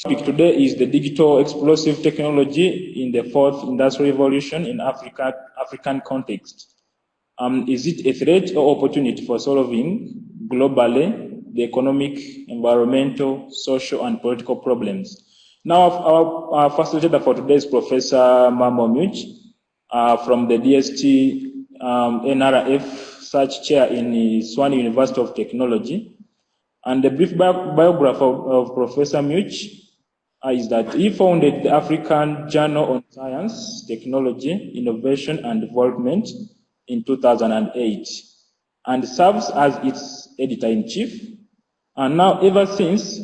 Topic today is the digital explosive technology in the fourth industrial revolution in African context. Is it a threat or opportunity for solving globally the economic, environmental, social, and political problems? Now, our facilitator for today is Professor Mammo Muchie from the DST NRF Search Chair in Swan University of Technology. And the brief biography of Professor Muchie is that he founded the African Journal on Science, Technology, Innovation, and Development in 2008 and serves as its editor-in-chief. And now, ever since,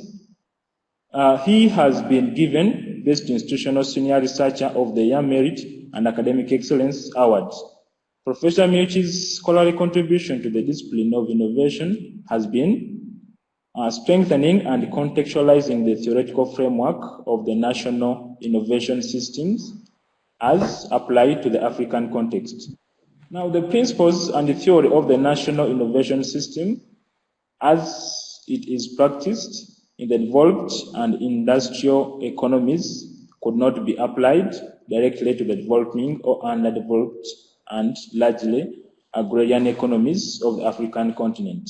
he has been given Best Institutional Senior Researcher of the Year Merit and Academic Excellence Awards. Professor Muchie's scholarly contribution to the discipline of innovation has been strengthening and contextualizing the theoretical framework of the national innovation systems as applied to the African context. Now, the principles and the theory of the national innovation system as it is practiced in the developed and industrial economies could not be applied directly to the developing or underdeveloped and largely agrarian economies of the African continent.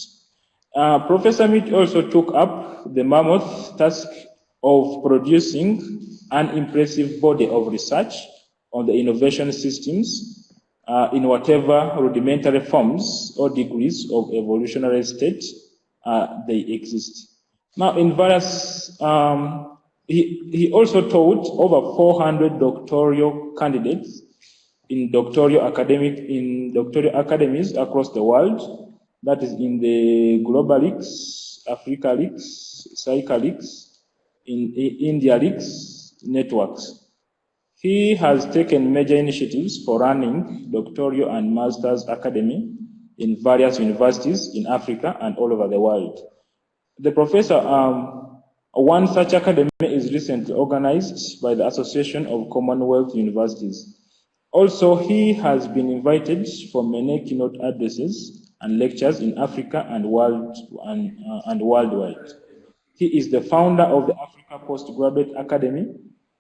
Professor Muchie also took up the mammoth task of producing an impressive body of research on the innovation systems in whatever rudimentary forms or degrees of evolutionary state they exist. Now, in various, he also taught over 400 doctoral candidates in doctoral academies across the world. That is in the Global Leaks, Africa Leaks, Psycha Leaks, in India Leaks networks. He has taken major initiatives for running doctoral and master's academy in various universities in Africa and all over the world. The professor, one such academy is recently organized by the Association of Commonwealth Universities. Also, he has been invited for many keynote addresses and lectures in Africa and worldwide. He is the founder of the Africa Postgraduate Academy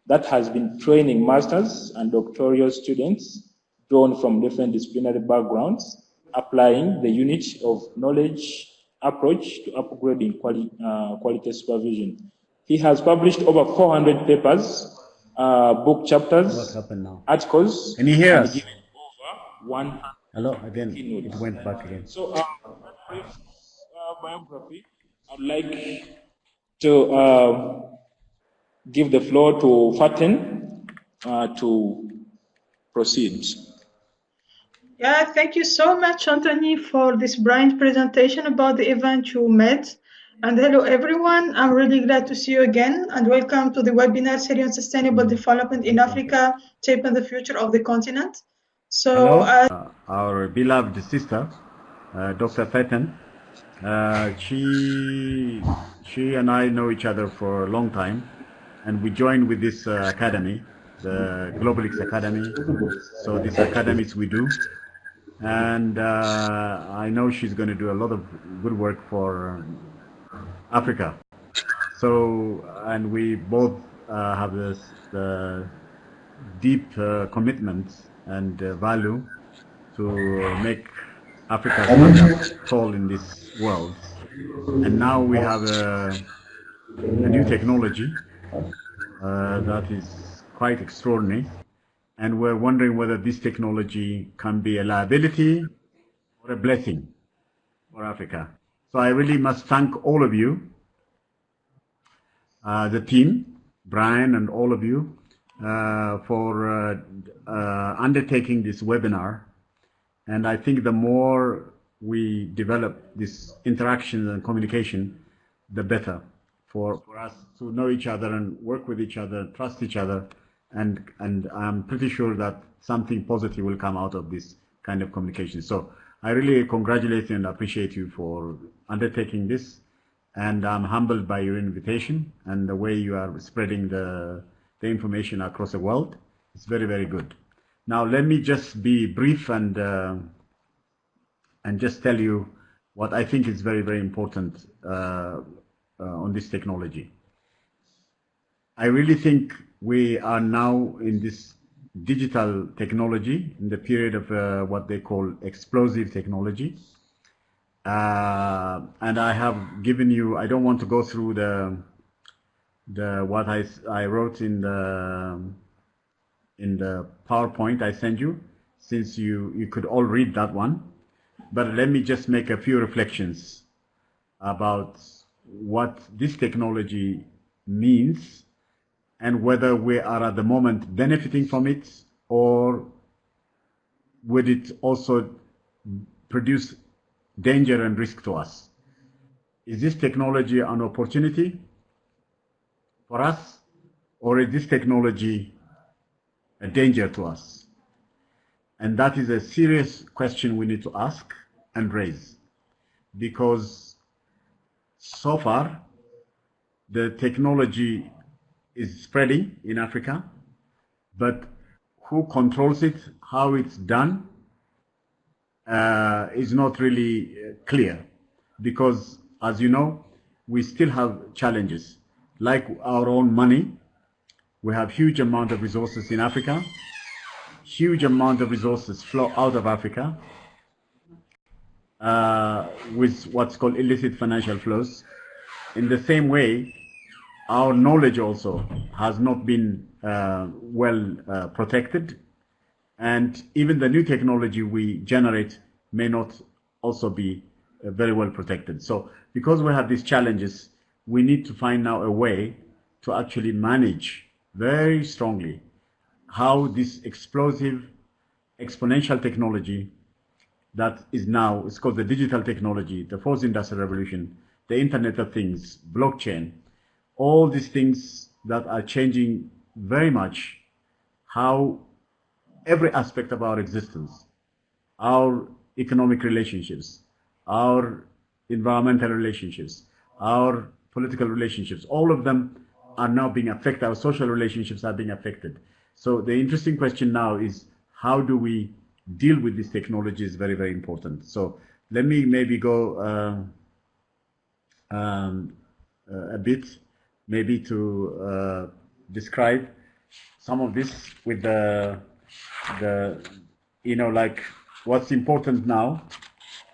that has been training masters and doctoral students drawn from different disciplinary backgrounds, applying the unit of knowledge approach to upgrading quality supervision. He has published over 400 papers, book chapters, articles, Can you hear us? given over 100 Hello, again, keynotes. it went back again. So, brief biography. I'd like to give the floor to Faten to proceed. Yeah, thank you so much, Anthony, for this brilliant presentation about the event you made. And hello, everyone. I'm really glad to see you again, and welcome to the webinar series on sustainable development in Africa, shaping the future of the continent. So, Hello, our beloved sister, Dr. Faten. She and I know each other for a long time, and we joined with this academy, the Globalix Academy. So these academies we do, and I know she's going to do a lot of good work for Africa. So, and we both have the deep commitment and value to make Africa stand tall in this world. And now we have a new technology that is quite extraordinary, and we're wondering whether this technology can be a liability or a blessing for Africa. So I really must thank all of you, the team, Brian and all of you, for undertaking this webinar. And I think the more we develop this interaction and communication, the better for us to know each other and work with each other, trust each other, and I'm pretty sure that something positive will come out of this kind of communication. So I really congratulate you and appreciate you for undertaking this, and I'm humbled by your invitation and the way you are spreading the information across the world. It's very, very good. Now let me just be brief and just tell you what I think is very, very important on this technology. I really think we are now in this digital technology, in the period of what they call explosive technology. And I have given you, I don't want to go through what I wrote in the PowerPoint I sent you, since you could all read that one. But let me just make a few reflections about what this technology means and whether we are at the moment benefiting from it, or would it also produce danger and risk to us. Is this technology an opportunity for us, or is this technology a danger to us? And that is a serious question we need to ask and raise, because so far the technology is spreading in Africa, but who controls it, how it's done, is not really clear, because, as you know, we still have challenges. Like our own money, we have huge amount of resources in Africa, huge amount of resources flow out of Africa, with what's called illicit financial flows. In the same way, our knowledge also has not been well protected, and even the new technology we generate may not also be very well protected. So because we have these challenges, we need to find now a way to actually manage very strongly how this explosive, exponential technology that is now, it's called the digital technology, the fourth industrial revolution, the Internet of Things, blockchain, all these things that are changing very much how every aspect of our existence, our economic relationships, our environmental relationships, our political relationships, all of them are now being affected, our social relationships are being affected. So the interesting question now is, how do we deal with this technology is very, very important. So let me maybe go a bit, maybe to describe some of this with the like what's important now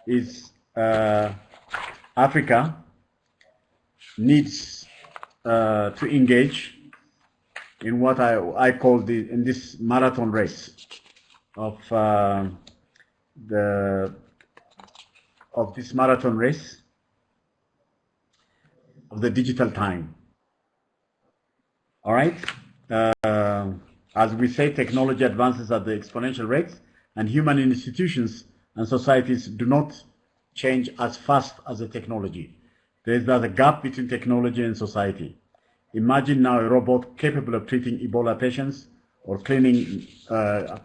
is Africa needs to engage in what I call in this marathon race of this marathon race of the digital time. All right. As we say, technology advances at the exponential rate, and human institutions and societies do not change as fast as the technology. There's a gap between technology and society. Imagine now a robot capable of treating Ebola patients or cleaning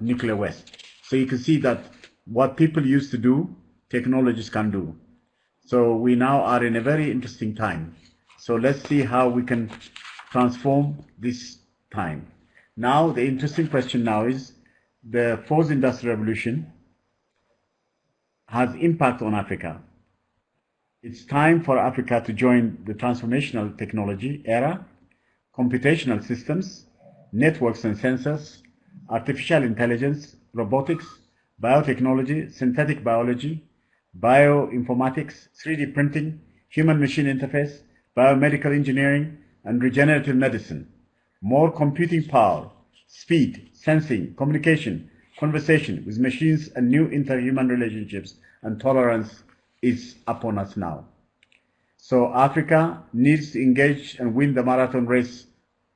nuclear waste. So you can see that what people used to do, technologies can do. So we now are in a very interesting time. So let's see how we can transform this time. Now, the interesting question now is, the fourth industrial revolution has impact on Africa. It's time for Africa to join the transformational technology era, computational systems, networks and sensors, artificial intelligence, robotics, biotechnology, synthetic biology, bioinformatics, 3D printing, human-machine interface, biomedical engineering, and regenerative medicine. More computing power, speed, sensing, communication, conversation with machines, and new interhuman relationships and tolerance is upon us now. So Africa needs to engage and win the marathon race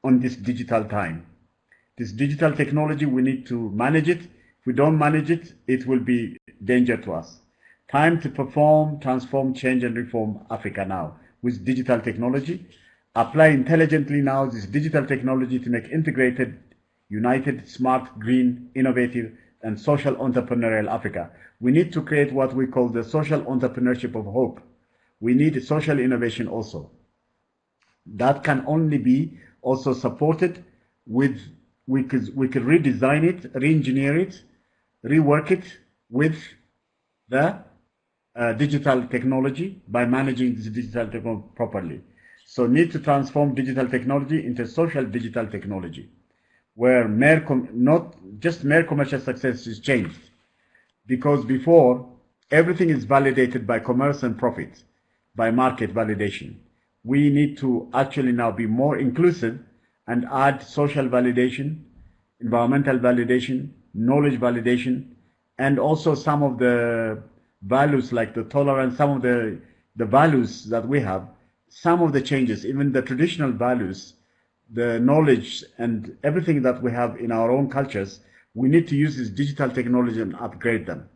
on this digital time. This digital technology, we need to manage it. If we don't manage it, it will be danger to us. Time to perform, transform, change, and reform Africa now with digital technology. Apply intelligently now this digital technology to make integrated, united, smart, green, innovative, and social entrepreneurial Africa. We need to create what we call the social entrepreneurship of hope. We need social innovation also. That can only be also supported with, we could redesign it, re-engineer it, rework it with the digital technology by managing this digital technology properly. So need to transform digital technology into social digital technology, where not just mere commercial success is changed. Because before, everything is validated by commerce and profit, by market validation. We need to actually now be more inclusive and add social validation, environmental validation, knowledge validation, and also some of the values like the tolerance, some of the values that we have, some of the changes, even the traditional values, the knowledge and everything that we have in our own cultures, we need to use this digital technology and upgrade them.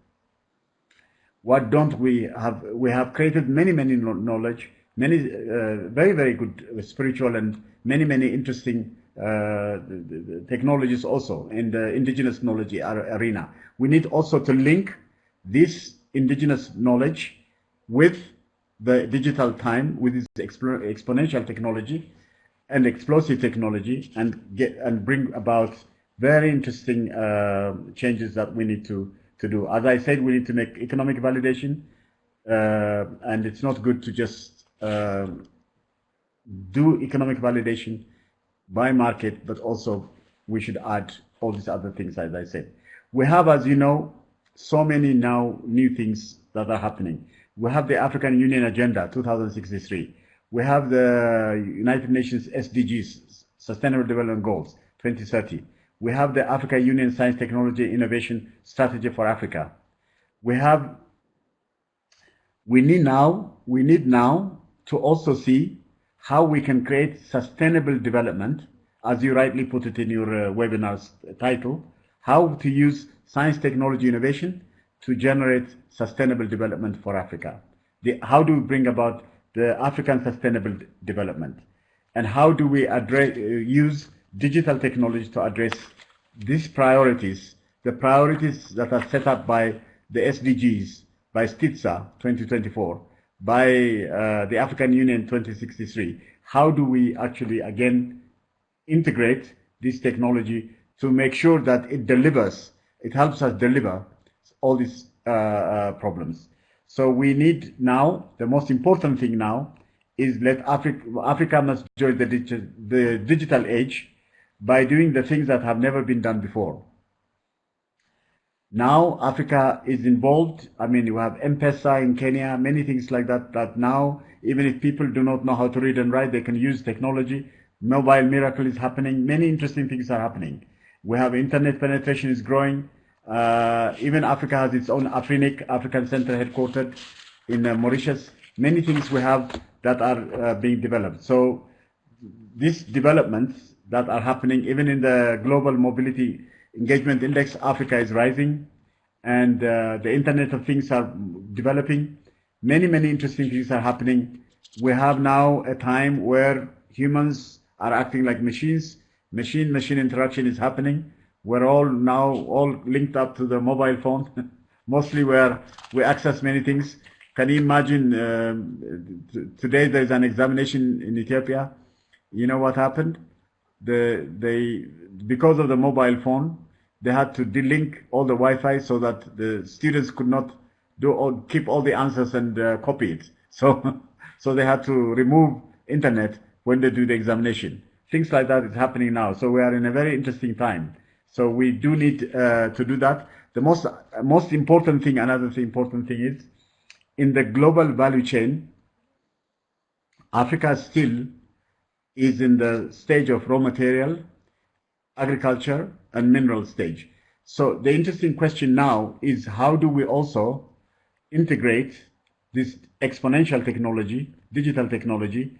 What don't we have? We have created many knowledge, many very, very good spiritual and many interesting technologies also in the indigenous knowledge arena. We need also to link this indigenous knowledge with the digital time, with this exponential technology and explosive technology, and bring about very interesting changes that we need to do. As I said, we need to make economic validation, and it's not good to just do economic validation by market, but also we should add all these other things, as I said. We have, as you know, so many now new things that are happening. We have the African Union Agenda 2063. We have the United Nations SDGs, Sustainable Development Goals 2030. We have the Africa Union Science, Technology, Innovation Strategy for Africa. We need now to also see how we can create sustainable development, as you rightly put it in your webinar's title, how to use science, technology, innovation to generate sustainable development for Africa. How do we bring about the African sustainable development? And how do we use digital technology to address these priorities, the priorities that are set up by the SDGs, by STITSA 2024, by the African Union 2063. How do we actually, again, integrate this technology to make sure that it delivers, it helps us deliver all these problems? So we need now, the most important thing now is Africa must join the digital age by doing the things that have never been done before. Now Africa is involved. I mean, you have M-Pesa in Kenya, many things like that, that now, even if people do not know how to read and write, they can use technology. Mobile miracle is happening. Many interesting things are happening. We have internet penetration is growing. Even Africa has its own Afrinic, African Center headquartered in Mauritius. Many things we have that are being developed. So these developments that are happening, even in the Global Mobility Engagement Index, Africa is rising, and the Internet of Things are developing. Many interesting things are happening. We have now a time where humans are acting like machines. Machine interaction is happening. We're all now linked up to the mobile phone, mostly where we access many things. Can you imagine, today there's an examination in Ethiopia. You know what happened? Because of the mobile phone, they had to delink all the Wi-Fi so that the students could not keep all the answers and copy it. So they had to remove internet when they do the examination. Things like that is happening now. So we are in a very interesting time. So we do need to do that. The most important thing, another important thing is, in the global value chain, Africa still is in the stage of raw material, agriculture, and mineral stage. So the interesting question now is, how do we also integrate this exponential technology, digital technology,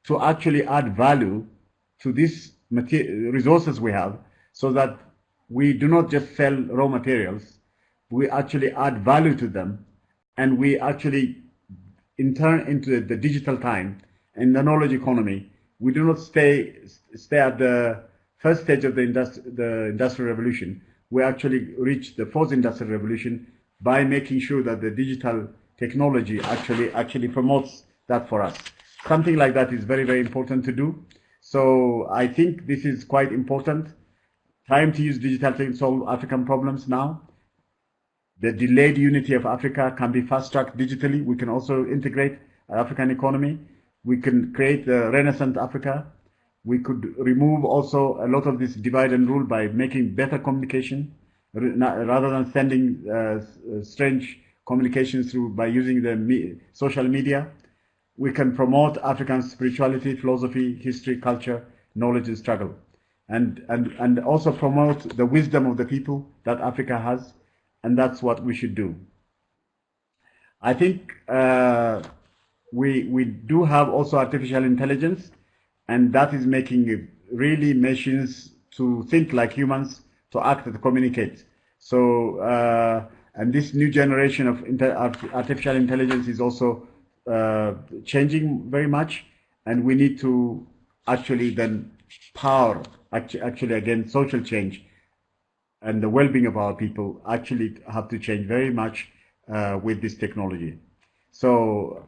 to actually add value to these resources we have, so that we do not just sell raw materials, we actually add value to them, and we actually turn into the digital time and the knowledge economy. We do not stay at the first stage of the industrial revolution. We actually reach the fourth industrial revolution by making sure that the digital technology actually promotes that for us. Something like that is very important to do. So I think this is quite important. Time to use digital to solve African problems now. The delayed unity of Africa can be fast-tracked digitally. We can also integrate our African economy. We can create a Renaissance Africa. We could remove also a lot of this divide and rule by making better communication rather than sending strange communications by using the social media. We can promote African spirituality, philosophy, history, culture, knowledge, and struggle, and also promote the wisdom of the people that Africa has, and that's what we should do. I think we do have also artificial intelligence, and that is making really machines to think like humans, to act and communicate. So, and this new generation of artificial intelligence is also changing very much, and we need to actually then power, actually again, social change and the well-being of our people actually have to change very much with this technology. So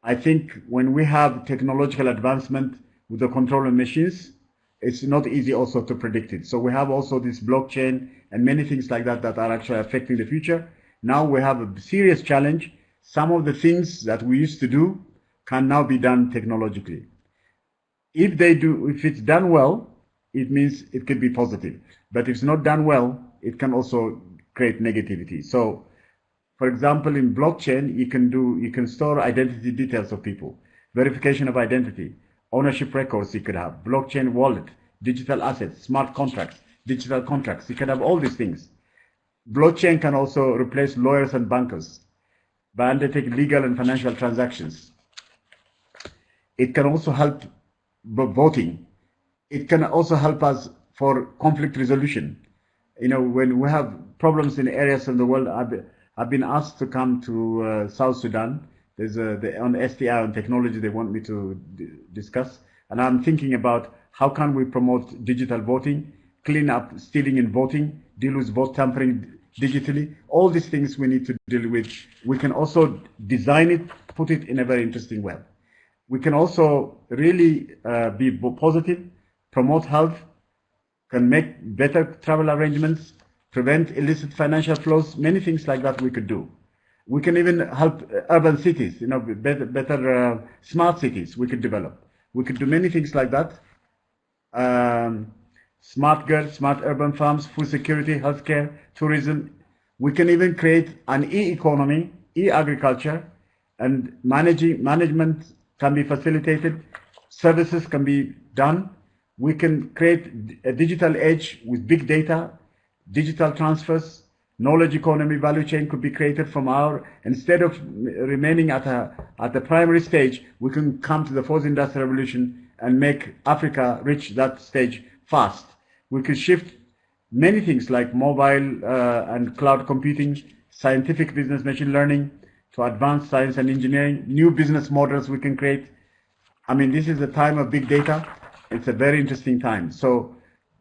I think when we have technological advancement with the control of machines, it's not easy also to predict it. So we have also this blockchain and many things like that that are actually affecting the future. Now we have a serious challenge. Some of the things that we used to do can now be done technologically. If it's done well, it means it can be positive. But if it's not done well, it can also create negativity. So, for example, in blockchain, you can store identity details of people, verification of identity, ownership records you could have, blockchain wallet, digital assets, smart contracts, digital contracts. You can have all these things. Blockchain can also replace lawyers and bankers by undertaking legal and financial transactions. It can also help voting. It can also help us for conflict resolution. You know, when we have problems in areas of the world, I've been asked to come to South Sudan. There's on STI on technology they want me to discuss, and I'm thinking about how can we promote digital voting, clean up stealing in voting, deal with vote tampering digitally. All these things we need to deal with. We can also design it, put it in a very interesting way. We can also really be positive, promote health, can make better travel arrangements, prevent illicit financial flows, many things like that we could do. We can even help urban cities, better smart cities we could develop. We could do many things like that. Smart girds, smart urban farms, food security, healthcare, tourism. We can even create an e-economy, e-agriculture, and management can be facilitated, services can be done. We can create a digital age with big data, digital transfers, knowledge economy value chain could be created from instead of remaining at the primary stage, we can come to the fourth industrial revolution and make Africa reach that stage fast. We could shift many things like mobile and cloud computing, scientific business machine learning, to advanced science and engineering, new business models we can create. I mean, this is the time of big data. It's a very interesting time. So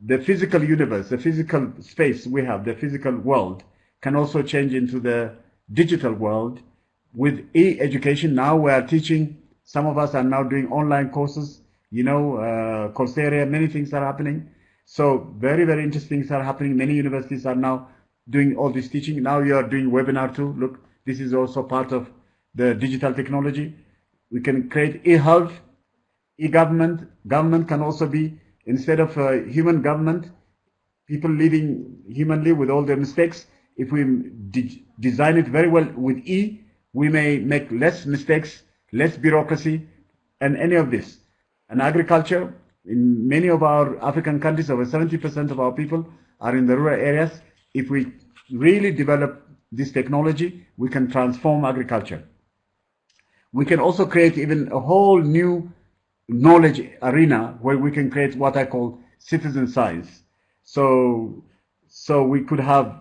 the physical universe, the physical space we have, the physical world, can also change into the digital world with e-education. Now we are teaching, some of us are now doing online courses, Coursera, many things are happening. So very, very interesting things are happening. Many universities are now doing all this teaching. Now you are doing webinar too. Look, this is also part of the digital technology. We can create e-health, e-government. Government can also be, instead of human government, people living humanly with all their mistakes. If we design it very well with E, we may make less mistakes, less bureaucracy, and any of this. And agriculture, in many of our African countries, over 70% of our people are in the rural areas. If we really develop this technology, we can transform agriculture. We can also create even a whole new knowledge arena where we can create what I call citizen science. So we could have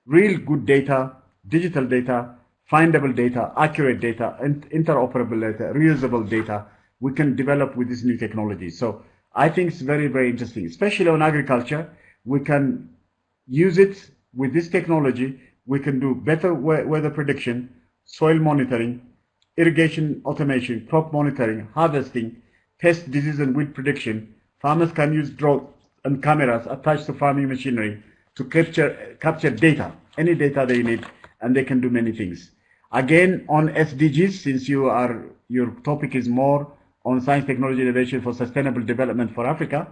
real good data, digital data, findable data, accurate data, and interoperable data, reusable data we can develop with this new technology. So I think it's very, very interesting, especially on agriculture. We can use it with this technology. We can do better weather prediction, soil monitoring, irrigation automation, crop monitoring, harvesting, pest, disease, and weed prediction. Farmers can use drones and cameras attached to farming machinery to capture data, any data they need, and they can do many things. Again, on SDGs, since your topic is more on science, technology, innovation for sustainable development for Africa.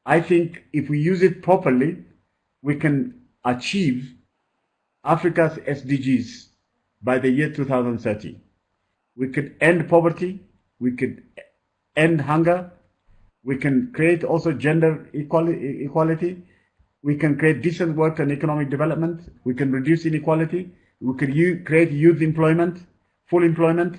I think if we use it properly, we can achieve Africa's SDGs by the year 2030. We could end poverty, we could end hunger, we can create also gender equality, we can create decent work and economic development, we can reduce inequality, we can create youth employment, full employment,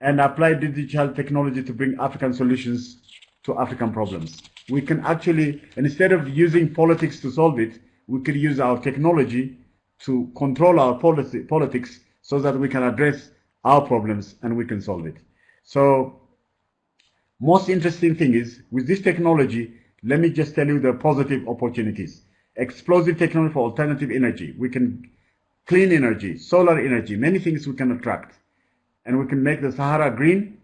and apply digital technology to bring African solutions to African problems. We can actually, instead of using politics to solve it, we could use our technology to control our politics so that we can address our problems and we can solve it. So, most interesting thing is, with this technology, let me just tell you the positive opportunities. Explosive technology for alternative energy. We can clean energy, solar energy, many things we can attract. And we can make the Sahara green.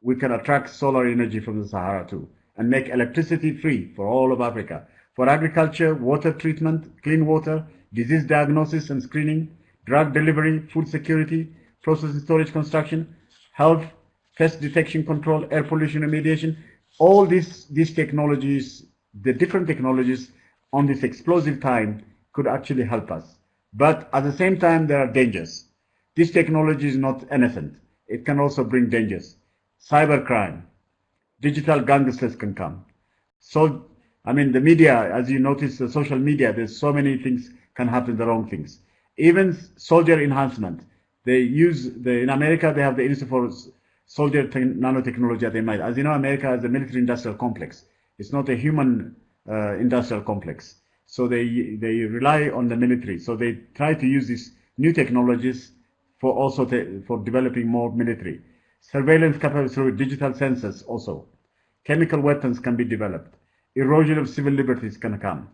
We can attract solar energy from the Sahara too. And make electricity free for all of Africa. For agriculture, water treatment, clean water, disease diagnosis and screening, drug delivery, food security, process storage construction, health, pest detection control, air pollution remediation. All these technologies, the different technologies on this explosive time could actually help us. But at the same time, there are dangers. This technology is not innocent. It can also bring dangers. Cybercrime, digital gangsters can come. So, I mean, the media, as you notice, the social media, there's so many things can happen, the wrong things. Even soldier enhancement. They use, in America, they have the Institute for Soldier Nanotechnology at MIT. As you know, America has a military industrial complex. It's not a human industrial complex. So they rely on the military. So they try to use these new technologies for also for developing more military. Surveillance capabilities through digital sensors also. Chemical weapons can be developed. Erosion of civil liberties can come.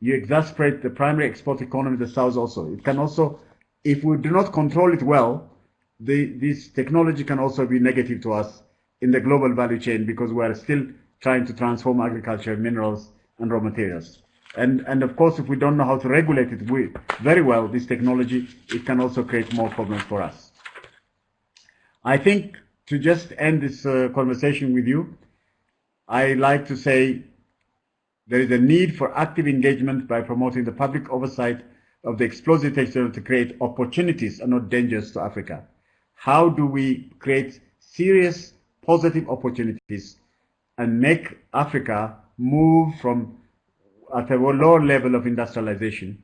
You exacerbate the primary export economy of the South also. It can also, if we do not control it well, this technology can also be negative to us in the global value chain because we are still trying to transform agriculture, minerals, and raw materials. And of course, if we don't know how to regulate it very well, this technology, it can also create more problems for us. I think to just end this conversation with you, I like to say there is a need for active engagement by promoting the public oversight of the explosive technology to create opportunities and not dangers to Africa. How do we create serious positive opportunities and make Africa move from at a lower level of industrialization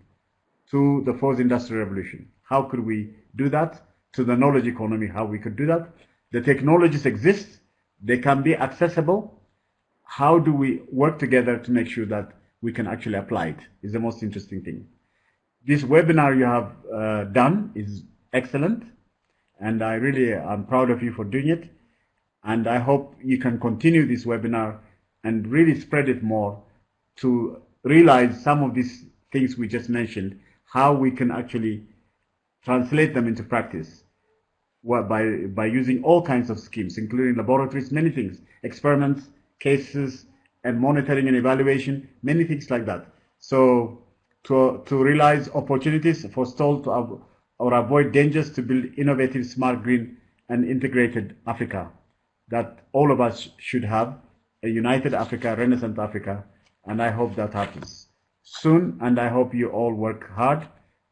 to the fourth industrial revolution? How could we do that? To the knowledge economy, how we could do that? The technologies exist, they can be accessible. How do we work together to make sure that we can actually apply it is the most interesting thing. This webinar you have done is excellent, and I really am proud of you for doing it. And I hope you can continue this webinar and really spread it more to realize some of these things we just mentioned, how we can actually translate them into practice by using all kinds of schemes, including laboratories, many things, experiments, cases, and monitoring and evaluation, many things like that. So to realize opportunities, forestall or avoid dangers, to build innovative, smart, green, and integrated Africa that all of us should have, a united Africa, renaissance Africa, and I hope that happens soon, and I hope you all work hard,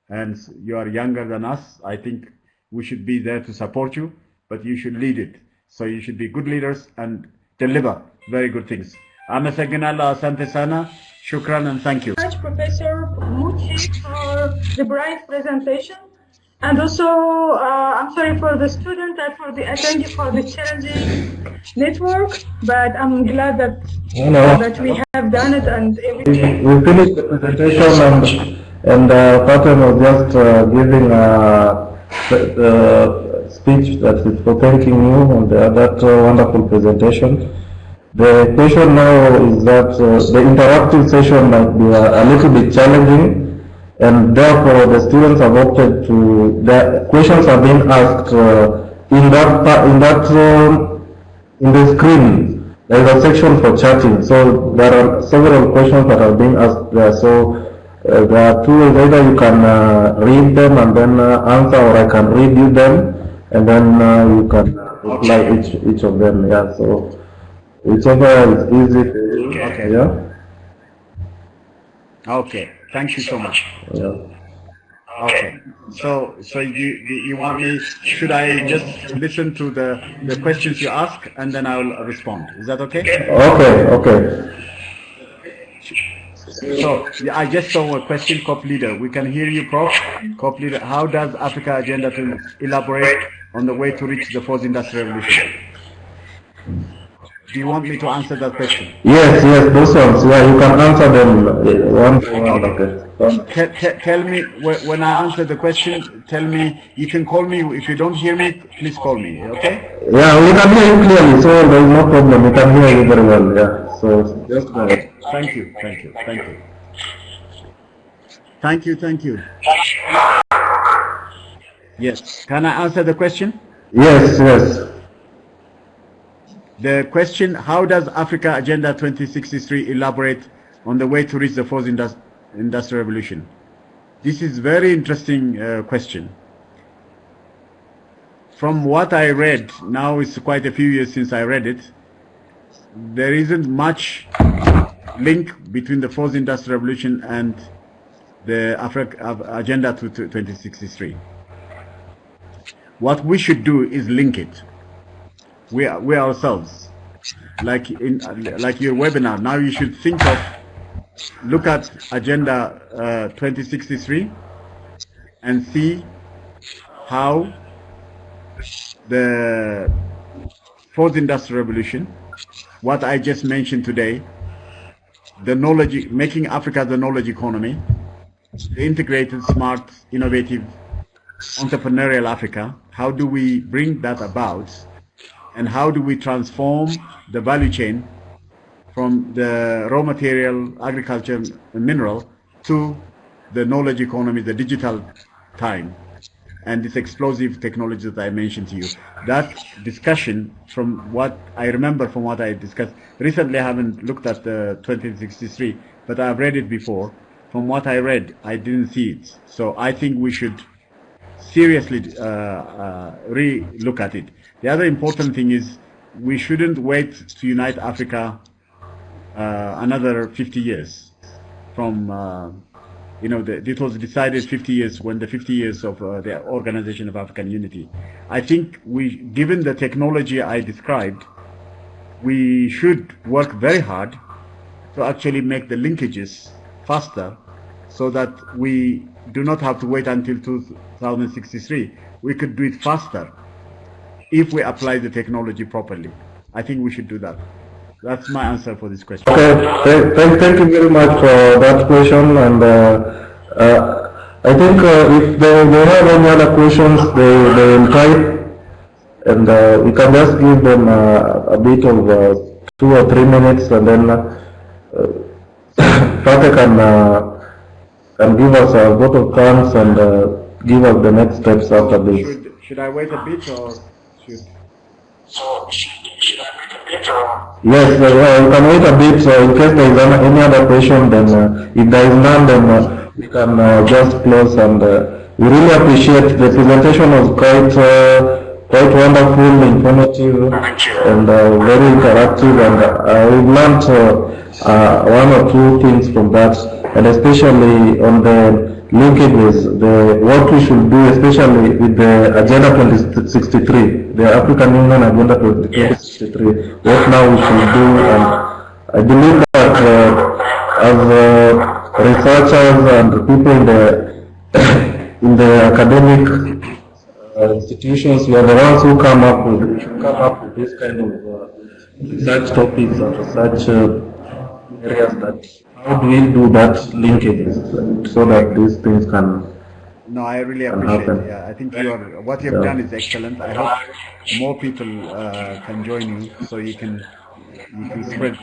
and you are younger than us. I think we should be there to support you, but you should lead it. So you should be good leaders and deliver very good things. Amasaginala, asante sana, shukran, and thank you. Thank you, Professor Muchie, for the bright presentation. And also, I'm sorry for the student and for the attendee for the challenging network, but I'm glad that that we have done it and everything. We finished the presentation and Pattern was just giving the speech that is for thanking you on that wonderful presentation. The question now is that the interactive session might be a little bit challenging, and therefore the students have opted to, the questions are being asked in the screen. There is a section for chatting, so there are several questions that are being asked there. So there are two ways: either you can read them and then answer, or I can read you them and then you can reply each of them. Yeah, so whichever is easy for you. Okay. Yeah. Okay. Thank you so much. Yeah. Okay. So you want me? Should I just listen to the questions you ask and then I will respond? Is that okay? Okay. So yeah, I just saw a question, COP leader. We can hear you, Prof. COP leader. How does Africa agenda to elaborate on the way to reach the fourth industrial revolution? Do you want me to answer that question? Yes, those ones. Yeah, you can answer them one by one. Okay. Tell me when I answer the question. Tell me. You can call me if you don't hear me. Please call me. Okay? Yeah, we can hear you clearly, so there is no problem. We can hear you very well. Yeah. So just go ahead. Thank you. Yes. Can I answer the question? Yes. The question: how does Africa Agenda 2063 elaborate on the way to reach the fourth industrial revolution? This is very interesting question. From what I read, now it's quite a few years since I read it, there isn't much link between the fourth industrial revolution and the Agenda 2063. What we should do is link it. We ourselves, like your webinar, now you should look at Agenda 2063 and see how the fourth industrial revolution, what I just mentioned today, making Africa the knowledge economy, the integrated, smart, innovative, entrepreneurial Africa, how do we bring that about? And how do we transform the value chain from the raw material, agriculture, and mineral to the knowledge economy, the digital time, and this explosive technology that I mentioned to you? That discussion, from what I remember from what I discussed, recently I haven't looked at the 2063, but I've read it before. From what I read, I didn't see it. So I think we should seriously re-look at it. The other important thing is we shouldn't wait to unite Africa another 50 years from, it was decided 50 years when the 50 years of the Organization of African Unity. I think given the technology I described, we should work very hard to actually make the linkages faster so that we do not have to wait until 2063. We could do it faster if we apply the technology properly. I think we should do that. That's my answer for this question. Okay, thank you very much for that question. And I think if they have any other questions, they will type, and we can just give them a bit of 2 or 3 minutes, and then Fate can give us a vote of thanks and give us the next steps after this. Should I wait a bit or should? Should I wait a bit or? Yes, you can wait a bit. So in case there is any other question, then if there is none, then we can just close. And we really appreciate the presentation was quite wonderful, informative, and very interactive. And we've learned 1 or 2 things from that, and especially on the linkages, what we should do, especially with the Agenda 2063, the African Union Agenda 2063, what now we should do. And I believe that as researchers and people in the academic institutions, we are the ones who come up with this kind of research topics and research areas that. How do we do that linkages so that these things can? No, I really appreciate it. Yeah, I think what you have done is excellent. I hope more people can join you, so you can spread.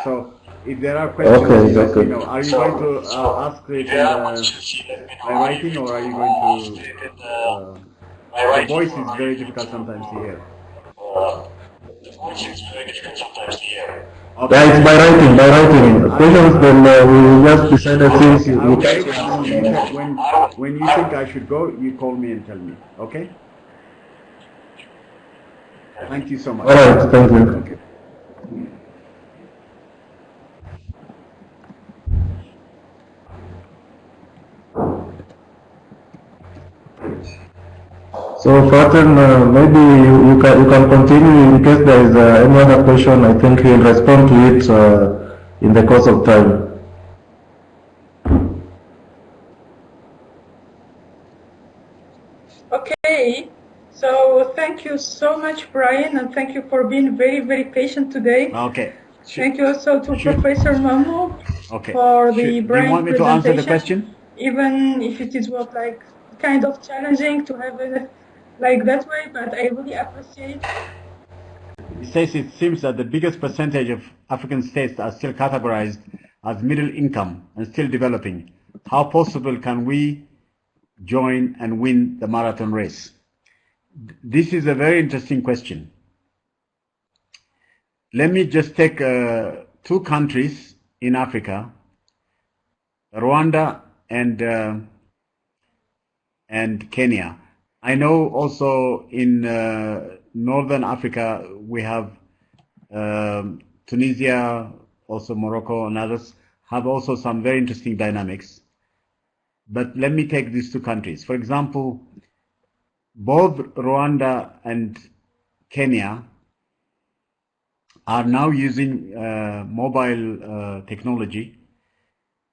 So if there are questions, are you going to ask it by writing, or are you going to? The voice is very difficult sometimes to hear. Okay. Yeah, it's by writing, by writing. Questions, then we just decided since Okay, we when you think I should go, you call me and tell me. Okay? Thank you so much. All right, thank you. Okay. So, Fraten, maybe you can continue in case there is any other question. I think he'll respond to it in the course of time. Okay, so thank you so much, Brian, and thank you for being very, very patient today. Okay. Thank you also to Professor Mammo for the Do you want me to answer the question? Even if it is like kind of challenging to have it like that way, but I really appreciate. It says it seems that the biggest percentage of African states are still categorized as middle income and still developing. How possible can we join and win the marathon race? This is a very interesting question. Let me just take two countries in Africa, Rwanda and Kenya. I know also in Northern Africa we have Tunisia, also Morocco and others have also some very interesting dynamics. But let me take these two countries. For example, both Rwanda and Kenya are now using mobile technology.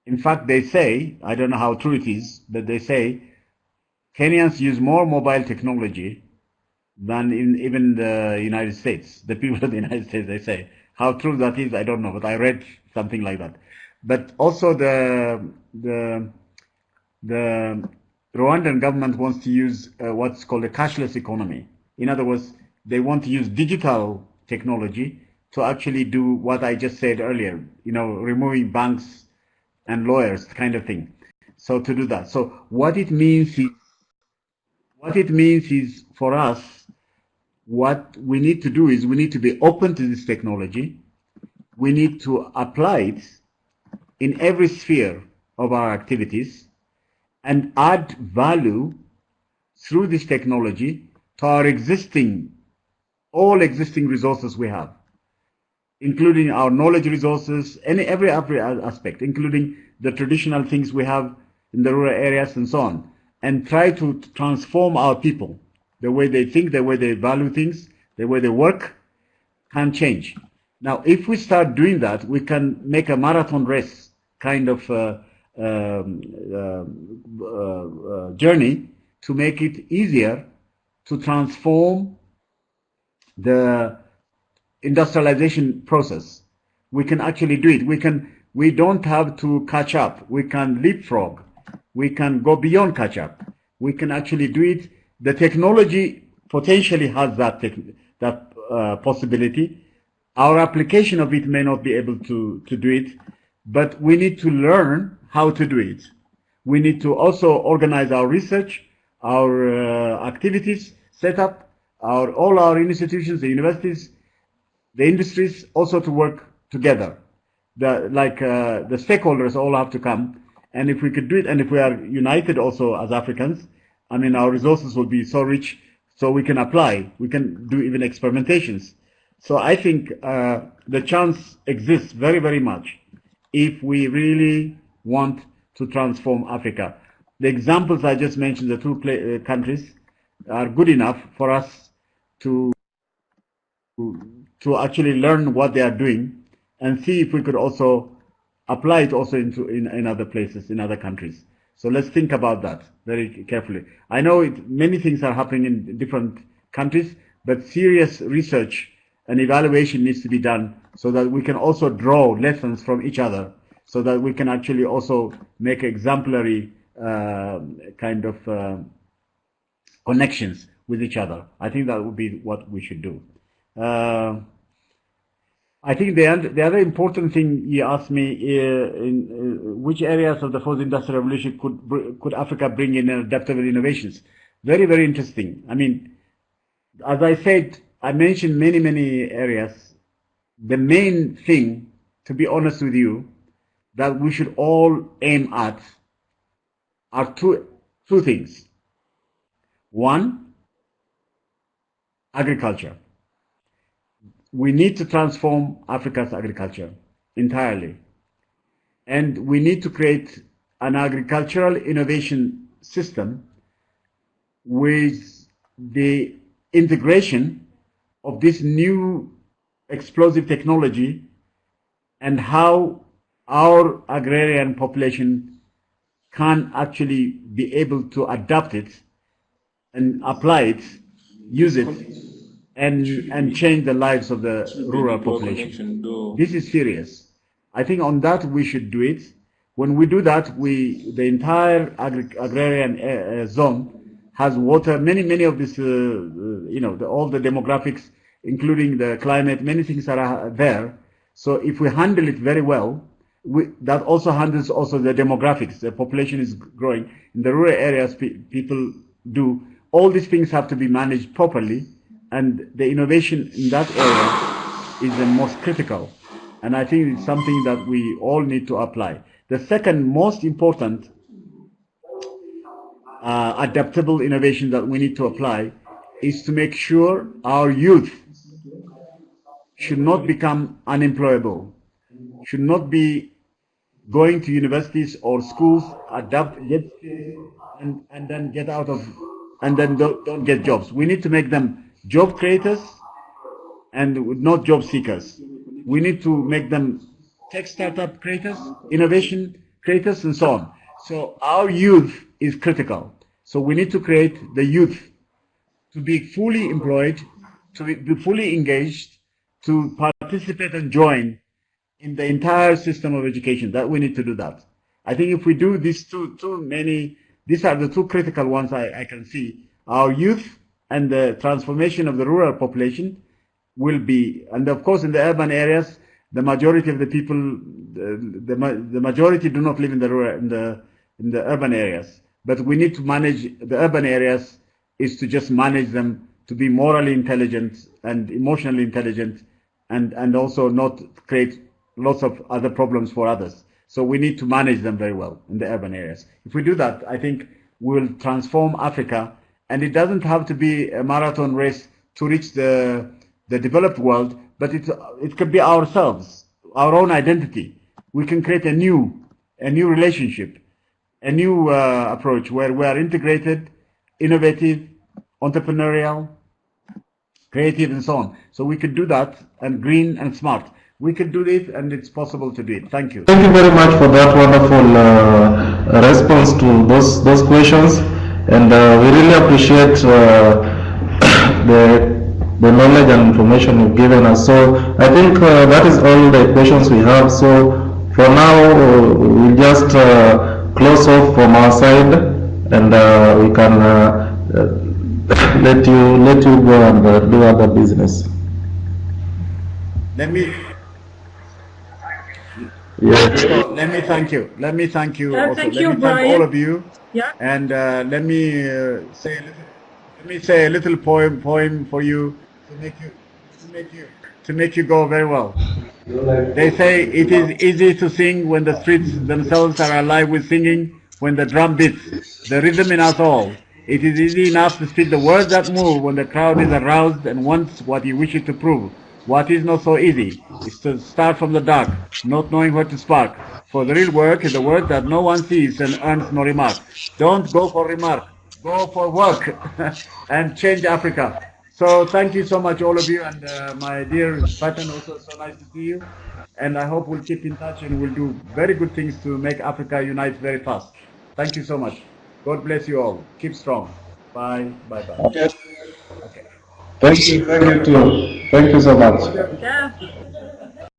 In fact, they say, I don't know how true it is, but they say Kenyans use more mobile technology than in even the United States. The people of the United States, they say. How true that is, I don't know, but I read something like that. But also the Rwandan government wants to use what's called a cashless economy. In other words, they want to use digital technology to actually do what I just said earlier, removing banks and lawyers kind of thing. So to do that. So what it means is for us, what we need to do is we need to be open to this technology. We need to apply it in every sphere of our activities and add value through this technology to our all existing resources we have, including our knowledge resources, every aspect, including the traditional things we have in the rural areas and so on, and try to transform our people. The way they think, the way they value things, the way they work can change. Now, if we start doing that, we can make a marathon race kind of journey to make it easier to transform the industrialization process. We can actually do it. We don't have to catch up. We can leapfrog. We can go beyond catch up. We can actually do it. The technology potentially has that possibility. Our application of it may not be able to do it, but we need to learn how to do it. We need to also organize our research, our activities, set up all our institutions, the universities, the industries, also to work together. The stakeholders all have to come, and if we could do it, and if we are united also as Africans, I mean, our resources will be so rich, so we can apply, we can do even experimentations. So I think the chance exists very, very much if we really want to transform Africa. The examples I just mentioned, the two countries, are good enough for us to actually learn what they are doing and see if we could also apply it also in other places, in other countries. So let's think about that very carefully. I know many things are happening in different countries, but serious research and evaluation needs to be done so that we can also draw lessons from each other, so that we can actually also make exemplary kind of connections with each other. I think that would be what we should do. I think the other important thing you asked me in which areas of the fourth industrial revolution could Africa bring in adaptable innovations. Very, very interesting. I mean, as I said, I mentioned many areas the main thing, to be honest with you, that we should all aim at are two things. One, agriculture. We need to transform Africa's agriculture entirely. And we need to create an agricultural innovation system with the integration of this new explosive technology and how our agrarian population can actually be able to adapt it and apply it, use it, and change the lives of the rural population. This is serious. I think on that we should do it. When we do that, the entire agrarian zone has water. Many of this, all the demographics, including the climate, many things are there. So if we handle it very well, that also handles also the demographics. The population is growing in the rural areas. People do all these things have to be managed properly, and the innovation in that area is the most critical. And I think it's something that we all need to apply. The second most important adaptable innovation that we need to apply is to make sure our youth should not become unemployable, should not be going to universities or schools, get and then get out of, and then don't get jobs. We need to make them job creators and not job seekers. We need to make them tech startup creators, innovation creators, and so on. So our youth is critical. So we need to create the youth to be fully employed, to be fully engaged, to participate and join in the entire system of education. That we need to do that. I think if we do these these are the two critical ones I can see. Our youth and the transformation of the rural population will be, and of course in the urban areas, the majority of the people, the majority do not live in the rural, in the urban areas. But we need to manage the urban areas, is to just manage them to be morally intelligent and emotionally intelligent, and also not create lots of other problems for others. So we need to manage them very well in the urban areas. If we do that, I think we will transform Africa, and it doesn't have to be a marathon race to reach the developed world, but it could be ourselves, our own identity. We can create a new relationship, a new approach where we are integrated, innovative, entrepreneurial, creative, and so on. So we could do that, and green and smart. We could do it, and it's possible to do it. Thank you. Thank you very much for that wonderful response to those questions, and we really appreciate the knowledge and information you've given us. So I think that is all the questions we have. So for now, we'll just close off from our side, and we can let you go and do other business. Let me thank you. Let me thank you. Also. Thank let you, me Brian. thank all of you. Yeah. And let me say a little poem for you to make you go very well. They say it is easy to sing when the streets themselves are alive with singing, when the drum beats the rhythm in us all. It is easy enough to speak the words that move when the crowd is aroused and wants what you wish it to prove. What is not so easy is to start from the dark, not knowing where to spark. For the real work is the work that no one sees and earns no remark. Don't go for remark, go for work and change Africa. So thank you so much, all of you, and my dear Patan, also so nice to see you. And I hope we'll keep in touch and we'll do very good things to make Africa unite very fast. Thank you so much. God bless you all. Keep strong. Bye. Bye. Okay. Thank you too. Thank you so much. Yeah.